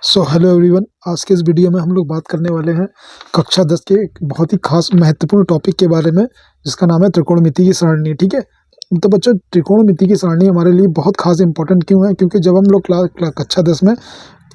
Hello everyone. आज के इस वीडियो में हम लोग बात करने वाले हैं कक्षा 10 के एक बहुत ही खास महत्वपूर्ण टॉपिक के बारे में, जिसका नाम है त्रिकोणमिति की सारणी। ठीक है, तो बच्चों, त्रिकोणमिति की सारणी हमारे लिए बहुत खास इंपॉर्टेंट क्यों है? क्योंकि जब हम लोग कक्षा 10 में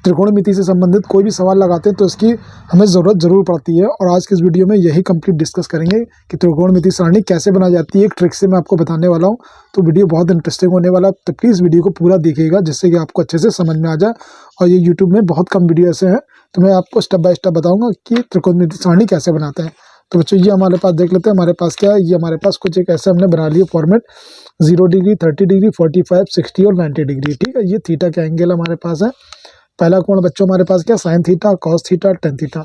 त्रिकोणमिति से संबंधित कोई भी सवाल लगाते हैं तो इसकी हमें ज़रूरत ज़रूर पड़ती है। और आज के इस वीडियो में यही कंप्लीट डिस्कस करेंगे कि त्रिकोणमिति सारणी कैसे बनाई जाती है। एक ट्रिक से मैं आपको बताने वाला हूँ, तो वीडियो बहुत इंटरेस्टिंग होने वाला है। तो प्लीज़ वीडियो को पूरा देखिएगा, जिससे कि आपको अच्छे से समझ में आ जाए। और ये यूट्यूब में बहुत कम वीडियो ऐसे हैं, तो मैं आपको स्टेप बाय स्टेप बताऊँगा कि त्रिकोणमिति सारणी कैसे बनाते हैं। तो बच्चों, ये हमारे पास देख लेते हैं हमारे पास क्या है। ये हमारे पास कुछ एक ऐसे हमने बना लिए फॉर्मेट 0 डिग्री, 30 डिग्री, 45, 60 और 90 डिग्री। ठीक है, ये थीटा के एंगल हमारे पास है। पहला कोण बच्चों हमारे पास क्या, sine theta, cos theta, tan theta,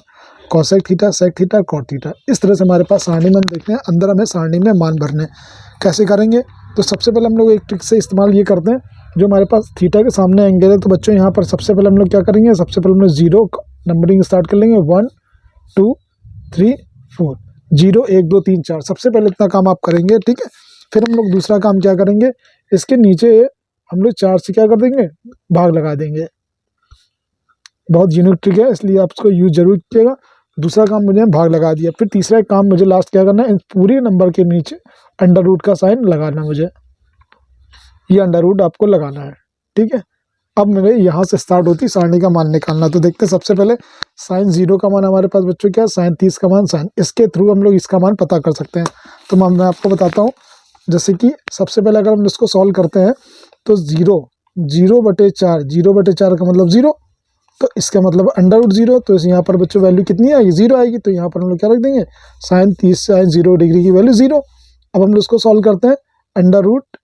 cosec theta, sec theta, cot theta. इस तरह से हमारे पास सारणी में देखते हैं। अंदर हमें सारणी में मान भरने कैसे करेंगे, तो सबसे पहले हम लोग एक ट्रिक से इस्तेमाल ये करते हैं। जो हमारे पास थीटा के सामने एंगल है, तो बच्चों यहाँ पर सबसे पहले हम लोग क्या करेंगे, सबसे पहले हम लोग जीरो नंबरिंग स्टार्ट कर लेंगे। 1 2 3 4, 0 1 2 3 4। सबसे पहले इतना काम आप करेंगे। ठीक है, फिर हम लोग दूसरा काम क्या करेंगे, इसके नीचे हम लोग 4 से क्या कर देंगे, भाग लगा देंगे। बहुत यूनिक ट्रिक है, इसलिए आप इसको यूज जरूर कीजिएगा। दूसरा काम मुझे भाग लगा दिया। फिर तीसरा काम मुझे लास्ट क्या करना है, इन पूरे नंबर के नीचे अंडर रूट का साइन लगाना। मुझे ये अंडर रूट आपको लगाना है। ठीक है, अब मेरे यहाँ से स्टार्ट होती सारणी का मान निकालना। तो देखते हैं सबसे पहले साइन 0 का मान हमारे पास बच्चों क्या है, साइन 30 का मान। साइन इसके थ्रू हम लोग इसका मान पता कर सकते हैं। तो मैं आपको बताता हूँ। जैसे कि सबसे पहले अगर हम इसको सॉल्व करते हैं तो 0/4, 0/4 का मतलब 0, तो इसका मतलब अंडर रूट 0। तो यहाँ पर बच्चों वैल्यू कितनी आएगी, 0 आएगी। तो यहाँ पर हम लोग क्या रख देंगे, साइन 30 साइन 0 डिग्री की वैल्यू 0। अब हम लोग इसको सॉल्व करते हैं, अंडर रूट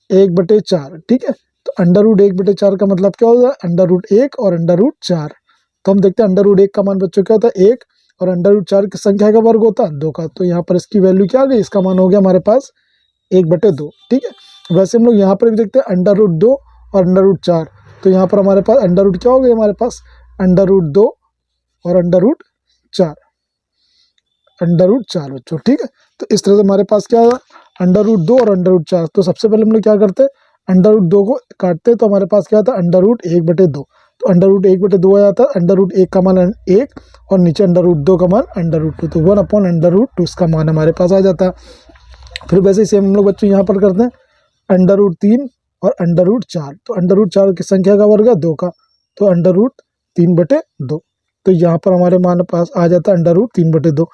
1/4। ठीक है, तो अंडर रूट 1/4 का मतलब क्या होगा, अंडर रूट 1 और अंडर रूट 4। तो हम देखते हैं अंडर रूट 1 का मान बच्चों क्या होता है, 1, और अंडर रूट 4 की संख्या का वर्ग होता है 2 का। तो यहाँ पर इसकी वैल्यू क्या आ गई, इसका मान हो गया हमारे पास 1/2। ठीक है, वैसे हम लोग यहाँ पर भी देखते हैं अंडर रूट 2 और अंडर रूट 4। तो यहाँ पर हमारे पास अंडर रूट क्या हो गया, हमारे पास अंडर रूट 2 और अंडर रूट 4, अंडर रूट 4 बच्चों। ठीक है, तो इस तरह से हमारे पास क्या है, अंडर रूट 2 और अंडर रूट 4। तो सबसे पहले हम लोग क्या करते हैं, अंडर रूट 2 को काटते हैं। तो हमारे पास क्या आता है, अंडर रूट 1/2। तो अंडर रूट 1/2 आ जाता है। अंडर रूट 1 का मान 1 और नीचे अंडर रूट 2 का मान अंडर रूट 2। तो 1/√2 इसका मान हमारे पास आ जाता है। फिर वैसे ही सेम हम लोग बच्चों यहाँ पर करते हैं, अंडर रूट 3 और अंडर रूट 4। तो अंडर रूट 4 की संख्या का वर्ग है 2 का, तो अंडर रूट 3/2। तो यहाँ पर हमारे मान पास आ जाता है अंडर रूट 3/2।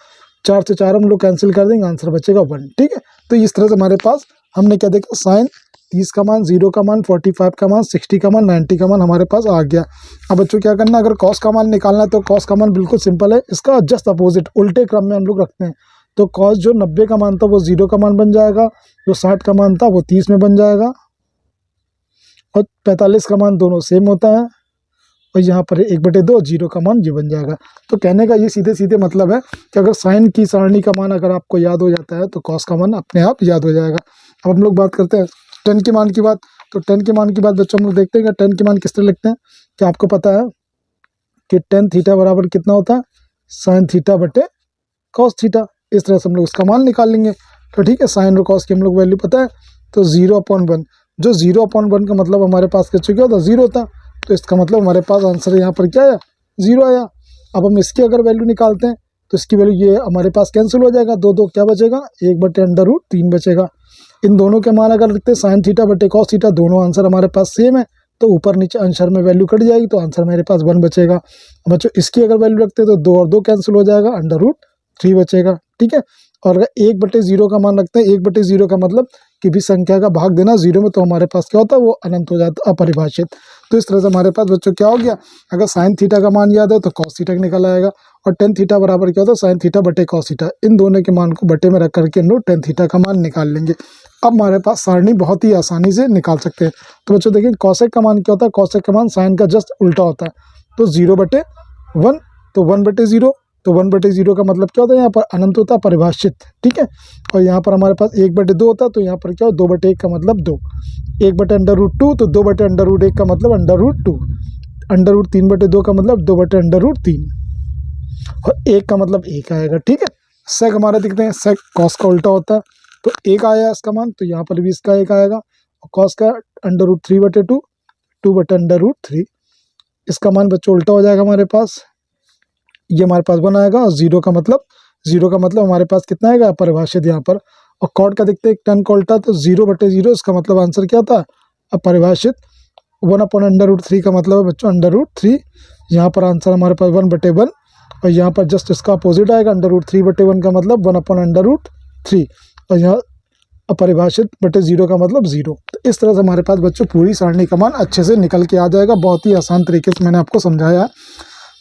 4 से 4 हम लोग कैंसिल कर देंगे, आंसर बचेगा 1। ठीक है, तो इस तरह से हमारे पास हमने क्या देखा, साइन 30 का मान, 0 का मान, 45 का मान, 60 का मान, 90 का मान हमारे पास आ गया। अब बच्चों क्या करना, अगर कॉस का मान निकालना है तो कॉस का मान बिल्कुल सिंपल है। इसका जस्ट अपोजिट उल्टे क्रम में हम लोग रखते हैं। तो कॉस जो 90 का मान था वो 0 का मान बन जाएगा, जो 60 का मान था वो 30 में बन जाएगा, और 45 का मान दोनों सेम होता है। और यहाँ पर 1/2, 0 का मान ये बन जाएगा। तो कहने का ये सीधे सीधे मतलब है कि अगर साइन की सारणी का मान अगर आपको याद हो जाता है तो कॉस का मान अपने आप याद हो जाएगा। अब हम लोग बात करते हैं टेन के मान की बात। तो टेन के मान की बात बच्चों हम लोग देखते हैं कि टेन के मान किस तरह लिखते हैं। क्या आपको पता है कि टेन थीटा बराबर कितना होता है, साइन थीटा बटे कॉस थीटा। इस तरह से हम लोग इसका मान निकाल लेंगे। तो ठीक है, साइन और कॉस की हम लोग वैल्यू पता है। तो 0/1, जो 0/1 का मतलब हमारे पास क्या होता है, 0 होता। तो इसका मतलब हमारे पास आंसर यहाँ पर क्या आया, 0 आया। अब हम इसकी अगर वैल्यू निकालते हैं तो इसकी वैल्यू ये हमारे पास कैंसिल हो जाएगा, 2 2 क्या बचेगा, 1/√3 बचेगा। इन दोनों के मान अगर लिखते हैं साइन थीटा बटे कॉस थीटा, दोनों आंसर हमारे पास सेम है। तो ऊपर नीचे आंसर में वैल्यू कट जाएगी, तो आंसर मेरे पास 1 बचेगा। बच्चों इसकी अगर वैल्यू रखते हैं तो 2 और 2 कैंसिल हो जाएगा, अंडर रूट 3 बचेगा। ठीक है, और अगर 1/0 का मान रखते हैं, 1/0 का मतलब कि भी संख्या का भाग देना 0 में, तो हमारे पास क्या होता है, वो अनंत हो जाता है, अपरिभाषित। तो इस तरह से हमारे पास बच्चों क्या हो गया, अगर साइन थीटा का मान याद है तो कॉस थीटा निकल आएगा, और टेन थीटा बराबर क्या होता है, साइन थीटा बटे कॉस थीटा। इन दोनों के मान को बटे में रख करके हम लोग टेन थीटा का मान निकाल लेंगे। अब हमारे पास सारणी बहुत ही आसानी से निकाल सकते हैं। तो बच्चों देखिए, कॉसेक का मान क्या होता है, कॉसेक का मान साइन का जस्ट उल्टा होता है। तो 0/1, तो 1/0। तो 1/0 का मतलब क्या होता है, यहाँ पर अनंत होता है, परिभाषित। ठीक है, और यहाँ पर हमारे पास 1/2 होता है। तो यहाँ पर क्या हो, 2/1 का मतलब 2, 1/√2। तो 2/√1 का मतलब अंडर रूट 2, अंडर रूट 3/2 का मतलब 2/√3, और 1 का मतलब 1 आएगा। ठीक है, सेक हमारे दिखते हैं, सेक कॉस का उल्टा होता है। तो 1 आया इसका मान, तो यहाँ पर भी इसका 1 आएगा। और कॉस का अंडर रूट 3/2, 2/√3। इसका मान बच्चों उल्टा हो जाएगा हमारे पास, ये हमारे पास 1 आएगा और जीरो का मतलब हमारे पास कितना आएगा अपरिभाषित यहाँ पर। और कॉर्ड का देखते हैं 10 का उल्टा, तो 0/0, इसका मतलब आंसर क्या था अपरिभाषित। 1/√3 का मतलब है बच्चों √3, यहाँ पर आंसर हमारे पास 1/1 और यहाँ पर जस्ट इसका अपोजिट आएगा √3/1 का मतलब 1/√3 और यहाँ अपरिभाषित बटे 0 का मतलब 0। तो इस तरह से हमारे पास बच्चों पूरी सारणी का मान अच्छे से निकल के आ जाएगा। बहुत ही आसान तरीके से मैंने आपको समझाया।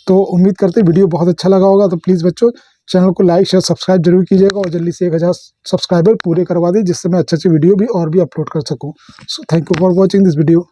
तो उम्मीद करते वीडियो बहुत अच्छा लगा होगा। तो प्लीज़ बच्चों चैनल को लाइक शेयर सब्सक्राइब जरूर कीजिएगा और जल्दी से 1000 सब्सक्राइबर पूरे करवा दी, जिससे मैं अच्छे वीडियो भी और भी अपलोड कर सकूँ। So thank you for watching this video.